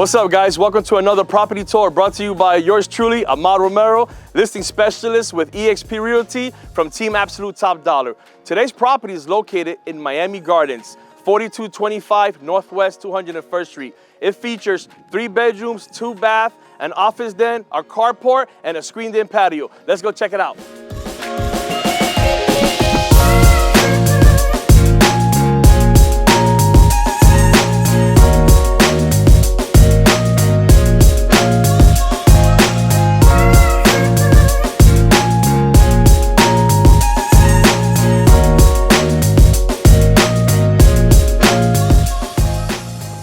What's up, guys? Welcome to another property tour brought to you by yours truly, Ahmad Romero, listing specialist with eXp Realty from Team Absolute Top Dollar. Today's property is located in Miami Gardens, 4225 Northwest 201st Street. It features 3 bedrooms, 2 bath, an office den, a carport, and a screened-in patio. Let's go check it out.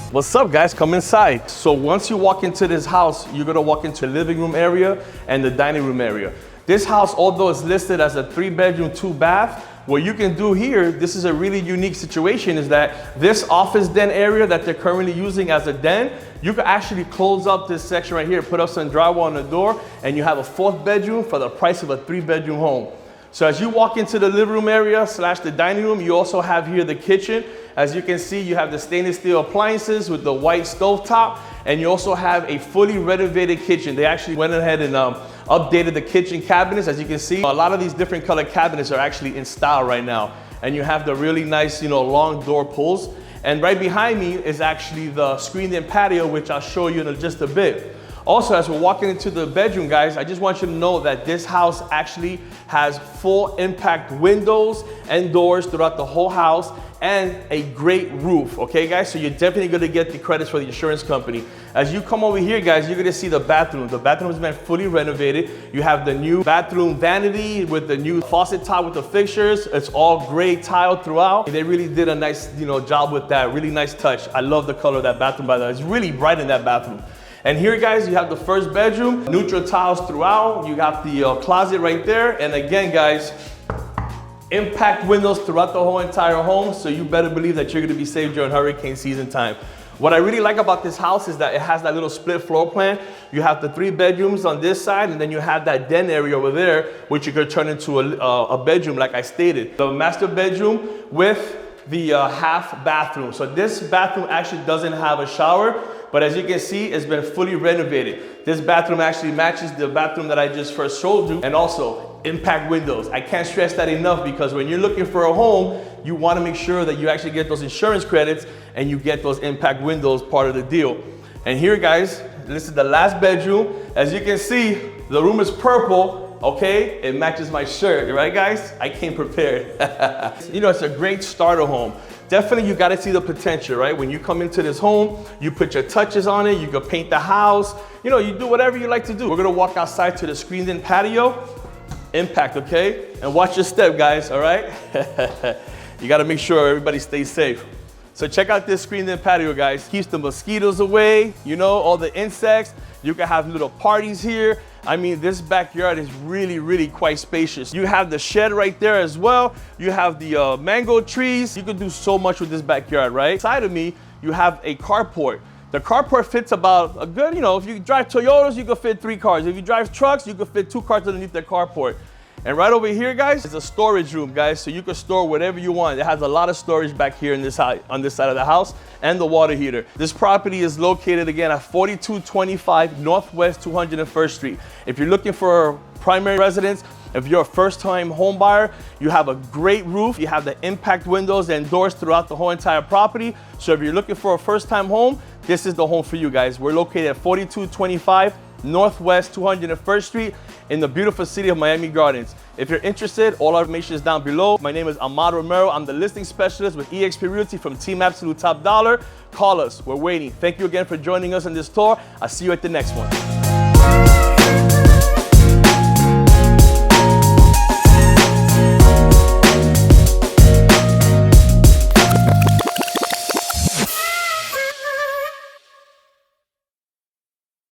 What's up, guys? Come inside. So once you walk into this house, you're gonna walk into the living room area and the dining room area. This house, although it's listed as a 3-bedroom, 2 bath, what you can do here, this is a really unique situation, is that this office den area that they're currently using as a den, you can actually close up this section right here, put up some drywall on the door, and you have a 4th bedroom for the price of a 3-bedroom home. So as you walk into the living room area / the dining room, you also have here the kitchen. As you can see, you have the stainless steel appliances with the white stovetop, and you also have a fully renovated kitchen. They actually went ahead and updated the kitchen cabinets. As you can see, a lot of these different color cabinets are actually in style right now. And you have the really nice, long door pulls. And right behind me is actually the screened-in patio, which I'll show you in just a bit. Also, as we're walking into the bedroom, guys, I just want you to know that this house actually has full impact windows and doors throughout the whole house and a great roof, okay, guys? So you're definitely gonna get the credits for the insurance company. As you come over here, guys, you're gonna see the bathroom. The bathroom has been fully renovated. You have the new bathroom vanity with the new faucet top with the fixtures. It's all gray tile throughout. They really did a nice, job with that. Really nice touch. I love the color of that bathroom, by the way. It's really bright in that bathroom. And here, guys, you have the 1st bedroom, neutral tiles throughout. You got the closet right there. And again, guys, impact windows throughout the whole entire home. So you better believe that you're gonna be safe during hurricane season time. What I really like about this house is that it has that little split floor plan. You have the 3 bedrooms on this side, and then you have that den area over there, which you could turn into a bedroom, like I stated. The master bedroom with the half bathroom. So this bathroom actually doesn't have a shower, but as you can see, it's been fully renovated. This bathroom actually matches the bathroom that I just first showed you, and also impact windows. I can't stress that enough, because when you're looking for a home, you want to make sure that you actually get those insurance credits and you get those impact windows part of the deal. And here, guys, this is the last bedroom. As you can see, the room is purple. Okay, it matches my shirt, right, guys? I came prepared. It's a great starter home. Definitely, you got to see the potential, right? When you come into this home, you put your touches on it. You can paint the house. You do whatever you like to do. We're gonna walk outside to the screened-in patio. Impact, okay? And watch your step, guys. All right? You got to make sure everybody stays safe. So check out this screened-in patio, guys. Keeps the mosquitoes away. All the insects. You can have little parties here. I mean, this backyard is really, really quite spacious. You have the shed right there as well. You have the mango trees. You can do so much with this backyard, right? Side of me, you have a carport. The carport fits about a good, if you drive Toyotas, you can fit 3 cars. If you drive trucks, you can fit 2 cars underneath the carport. And right over here, guys, is a storage room, guys. So you can store whatever you want. It has a lot of storage back here on this side of the house, and the water heater. This property is located again at 4225 Northwest 201st Street. If you're looking for a primary residence, if you're a first-time home buyer, you have a great roof. You have the impact windows and doors throughout the whole entire property. So if you're looking for a first-time home, this is the home for you, guys. We're located at 4225 Northwest 201st Street in the beautiful city of Miami Gardens. If you're interested, all our information is down below. My name is Ahmad Romero. I'm the listing specialist with eXp Realty from Team Absolute Top Dollar. Call us. We're waiting. Thank you again for joining us on this tour. I'll see you at the next one.